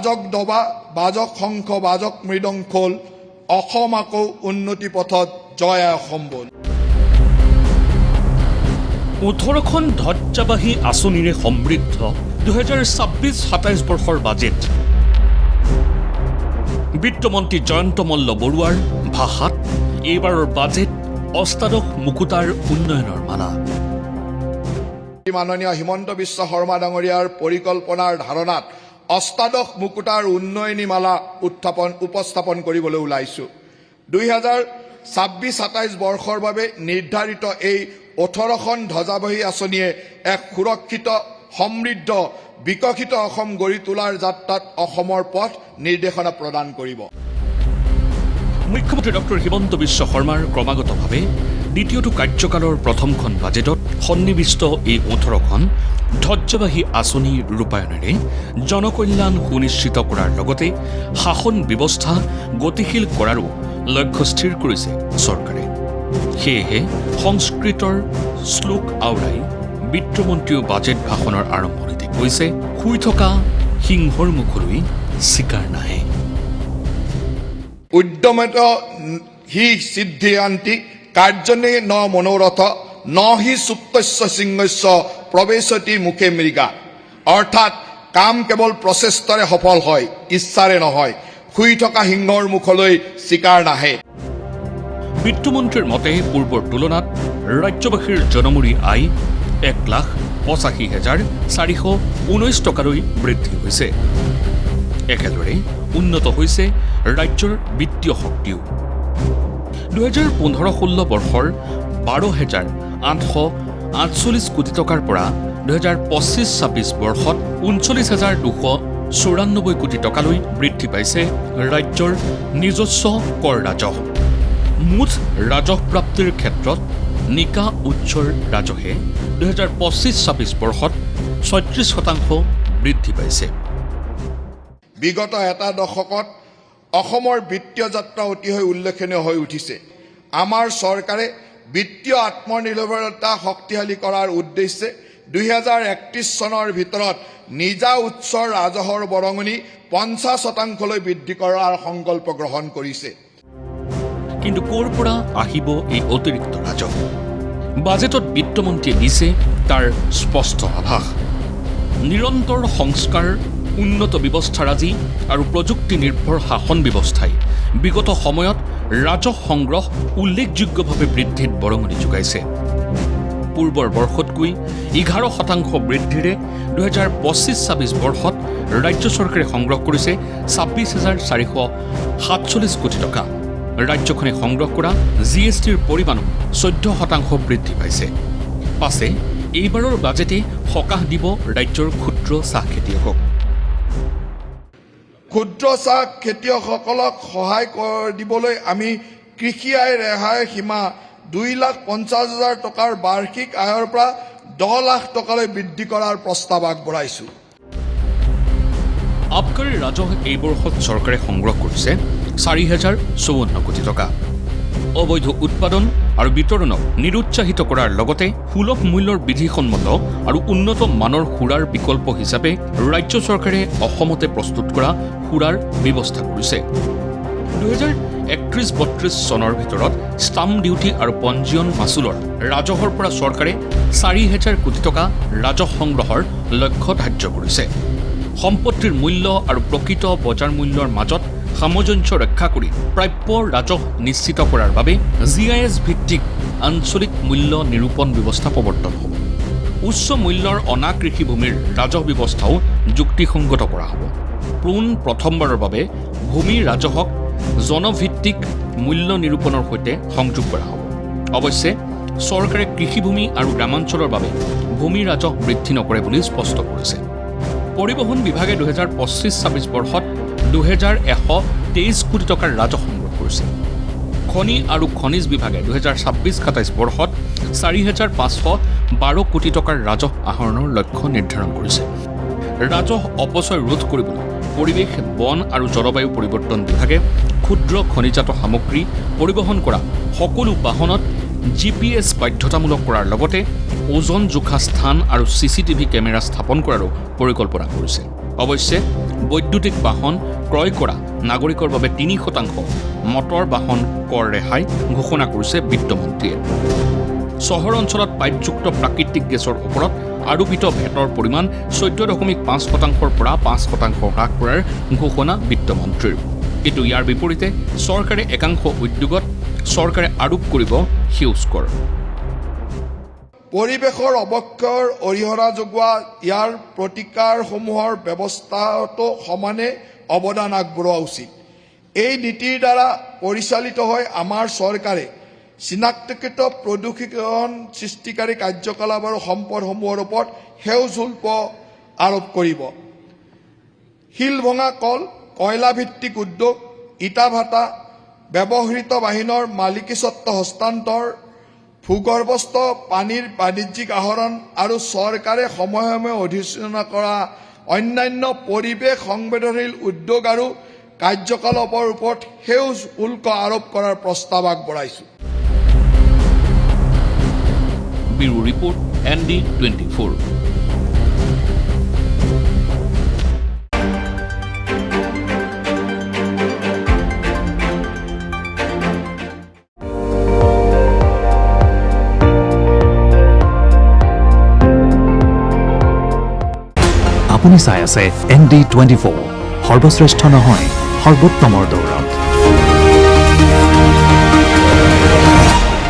বাজক দবা বাজক শংখ বাজক মৃদংখোল অসম আকৌ উন্নতি পথত জয় অসম বল। 18খন ধ্বজাবাহী আঁচনিৰে সমৃদ্ধ 2026-27 বৰ্ষৰ বাজেট বিত্তমন্ত্ৰী জয়ন্ত মল্ল বৰুৱাৰ ভাষাত এইবাৰৰ বাজেট অষ্টাদশ মুকুতাৰ উন্নয়নৰ মালা। মাননীয় হিমন্ত বিশ্ব শৰ্মা ডাঙৰীয়াৰ পৰিকল্পনাৰ ধাৰণাত অষ্টাদশ মুকুতাৰ উন্নয়নী মালা উপস্থাপন কৰিবলৈ ওলাইছো। 2026-27 বৰ্ষৰ বাবে নিৰ্ধাৰিত এই 18খন ধ্বজাবাহী আঁচনিয়ে এক সুৰক্ষিত সমৃদ্ধ বিকশিত অসম গঢ়ি তোলাৰ যাত্ৰাত অসমৰ পথ নিৰ্দেশনা প্ৰদান কৰিব। মুখ্যমন্ত্ৰী ডক্টৰ হিমন্ত বিশ্ব শৰ্মাৰ ক্ৰমাগতভাৱে দ্বিতীয়টো কাৰ্যকালৰ প্ৰথমখন বাজেটত সন্নিৱিষ্ট এই 18খন ধ্বজাবাহী আঁচনি ৰূপায়ণেৰে জনকল্যাণ সুনিশ্চিত কৰাৰ লগতে শাসন ব্যৱস্থা গতিশীল কৰাৰো লক্ষ্য স্থিৰ কৰিছে চৰকাৰে। সেয়েহে সংস্কৃতৰ শ্লোক আওৰাই বিত্তমন্ত্ৰীয়ে বাজেট ভাষণৰ আৰম্ভণিতে কৈছে, শুই থকা সিংহৰ মুখলৈ চিকাৰ নাহে। উদ্যমেত হি সিদ্ধিয়ান্তি কাৰ্যনে ন মনোৰথ ন হি সুপ্তস্য সিংহস্য প্ৰৱেশতি মুখে মৃগা। অৰ্থাৎ কাম কেৱল প্ৰচেষ্টাৰে সফল হয়, ইচ্ছাৰে নহয়। শুই থকা সিংহৰ মুখলৈ চিকাৰ নাহে। বিত্তমন্ত্ৰীৰ মতে পূৰ্বৰ তুলনাত ৰাজ্যবাসীৰ জনমূৰি আয় 1,85,419 টকালৈ বৃদ্ধি হৈছে। একেদৰে উন্নত হৈছে ৰাজ্যৰ বিত্তীয় শক্তিও। 2015-16 বৰ্ষৰ 12,848 কোটি টকাৰ পৰা 2025-26 বৰ্ষত 39,294 কোটি টকালৈ বৃদ্ধি পাইছে ৰাজ্যৰ নিজস্ব কৰ ৰাজহ। মুঠ ৰাজহ প্ৰাপ্তিৰ ক্ষেত্ৰত নিকা উৎসৰ ৰাজহে 2025-26 বৰ্ষত 36% বৃদ্ধি পাইছে। বিগত এটা দশকত অসমৰ বিত্তীয় যাত্ৰা অতিশয় উল্লেখনীয় হৈ উঠিছে। আমাৰ চৰকাৰে বিত্তীয় আত্মনিৰ্ভৰতা শক্তিশালী কৰাৰ উদ্দেশ্যে 2031 চনৰ ভিতৰত নিজা উৎসৰ ৰাজহৰ বৰঙণি 50%লৈ বৃদ্ধি কৰাৰ সংকল্প গ্ৰহণ কৰিছে। কিন্তু ক'ৰ পৰা আহিব এই অতিৰিক্ত ৰাজহ? বাজেটত বিত্তমন্ত্ৰীয়ে দিছে তাৰ স্পষ্ট আভাস। নিৰন্তৰ সংস্কাৰ, উন্নত ব্যৱস্থাৰাজি আৰু প্ৰযুক্তি নিৰ্ভৰ শাসন ব্যৱস্থাই বিগত সময়ত ৰাজহ সংগ্ৰহ উল্লেখযোগ্যভাৱে বৃদ্ধিত বৰঙণি যোগাইছে। পূৰ্বৰ বৰ্ষতকৈ 11% বৃদ্ধিৰে 2025-26 বৰ্ষত ৰাজ্য চৰকাৰে সংগ্ৰহ কৰিছে 26,447 কোটি টকা। ৰাজ্যখনে সংগ্ৰহ কৰা GSTৰ পৰিমাণো 14% বৃদ্ধি পাইছে। পাছে এইবাৰৰ বাজেটে সকাহ দিব ৰাজ্যৰ ক্ষুদ্ৰ চাহ খেতিয়কক। ক্ষুদ্ৰ চাহ খেতিয়কসকলক সহায় দিবলৈ আমি কৃষি আয় ৰেহাই সীমা 2,50,000 টকাৰ বাৰ্ষিক আয়ৰ পৰা 10 লাখ টকালৈ বৃদ্ধি কৰাৰ প্ৰস্তাৱ আগবঢ়াইছো। আবকাৰী ৰাজহ এই বৰ্ষত চৰকাৰে সংগ্ৰহ কৰিছে 4,054 কোটি টকা। অবৈধ উৎপাদন আৰু বিতৰণক নিৰুৎসাহিত কৰাৰ লগতে সুলভ মূল্যৰ বিধিসন্মত আৰু উন্নত মানৰ সুৰাৰ বিকল্প হিচাপে ৰাজ্য চৰকাৰে অসমতে প্ৰস্তুত কৰা সুৰাৰ ব্যৱস্থা কৰিছে। 2031-32 চনৰ ভিতৰত ষ্টাম্প ডিউটি আৰু পঞ্জীয়ন মাচুলৰ ৰাজহৰ পৰা চৰকাৰে 4,000 কোটি টকা ৰাজহ সংগ্ৰহৰ লক্ষ্য ধাৰ্য কৰিছে। সম্পত্তিৰ মূল্য আৰু প্ৰকৃত বজাৰ মূল্যৰ মাজত সামঞ্জস্য ৰক্ষা কৰি প্ৰাপ্য ৰাজহ নিশ্চিত কৰাৰ বাবে GIS ভিত্তিক আঞ্চলিক মূল্য নিৰূপণ ব্যৱস্থা প্ৰৱৰ্তন হ'ব। উচ্চ মূল্যৰ অনা কৃষিভূমিৰ ৰাজহ ব্যৱস্থাও যুক্তিসংগত কৰা হ'ব। প্ৰথমবাৰৰ বাবে ভূমি ৰাজহক জনভিত্তিক মূল্য নিৰূপণৰ সৈতে সংযোগ কৰা হ'ব। অৱশ্যে চৰকাৰে কৃষিভূমি আৰু গ্ৰামাঞ্চলৰ বাবে ভূমি ৰাজহ বৃদ্ধি নকৰে বুলি স্পষ্ট কৰিছে। পৰিবহণ বিভাগে 2025-26 বৰ্ষত 2,123 কোটি টকাৰ ৰাজহ সংগ্ৰহ কৰিছে। খনি আৰু খনিজ বিভাগে 2026-27 বৰ্ষত 4,512 কোটি টকাৰ ৰাজহ আহৰণৰ লক্ষ্য নিৰ্ধাৰণ কৰিছে। ৰাজহ অপচয় ৰোধ কৰিবলৈ পৰিৱেশ, বন আৰু জলবায়ু পৰিৱৰ্তন বিভাগে ক্ষুদ্ৰ খনিজাত সামগ্ৰী পৰিবহণ কৰা সকলো বাহনত GPS বাধ্যতামূলক কৰাৰ লগতে ওজন জোখা স্থান আৰু CCTV কেমেৰা স্থাপন কৰাৰো পৰিকল্পনা কৰিছে। অৱশ্যে বৈদ্যুতিক বাহন ক্ৰয় কৰা নাগৰিকৰ বাবে 3% মটৰ বাহন কৰ ৰেহাই ঘোষণা কৰিছে বিত্তমন্ত্ৰীয়ে। চহৰ অঞ্চলত পাইপযুক্ত প্ৰাকৃতিক গেছৰ ওপৰত আৰোপিত ভেটৰ পৰিমাণ 14.5%ৰ পৰা 5% হ্ৰাস কৰাৰ ঘোষণা বিত্তমন্ত্ৰীৰ। কিন্তু ইয়াৰ বিপৰীতে চৰকাৰে একাংশ উদ্যোগত চৰকাৰে আৰোপ কৰিব সেউজ কৰ। পৰিৱেশৰ অৱক্ষয়ৰ অৰিহণা যোগোৱা ইয়াৰ প্ৰতিকাৰসমূহৰ ব্যৱস্থাতো সমানে অৱদান আগবঢ়োৱা উচিত। এই নীতিৰ দ্বাৰা পৰিচালিত হৈ আমাৰ চৰকাৰে চিনাক্তকৃত প্ৰদূষণ সৃষ্টিকাৰী কাৰ্যকলাপ আৰু সম্পদসমূহৰ ওপৰত সেউজ শুল্ক আৰোপ কৰিব। শিল ভঙা কল, কয়লাভিত্তিক উদ্যোগ, ইটা ভাটা, ব্যৱহৃত বাহনৰ মালিকীস্বত্ব হস্তান্তৰ, ভূগৰ্ভস্থ পানীৰ বাণিজ্যিক আহৰণ আৰু চৰকাৰে সময়ে সময়ে অধিসূচনা কৰা অন্যান্য পৰিৱেশ সংবেদনশীল উদ্যোগ আৰু কাৰ্যকলাপৰ ওপৰত সেউজ শুল্ক আৰোপ কৰাৰ প্ৰস্তাৱ আগবঢ়াইছোঁ। Bureau report ND24। আপুনি চাই আছে ND24, সৰ্বশ্ৰেষ্ঠ নহয় সৰ্বোত্তমৰ দৌৰত।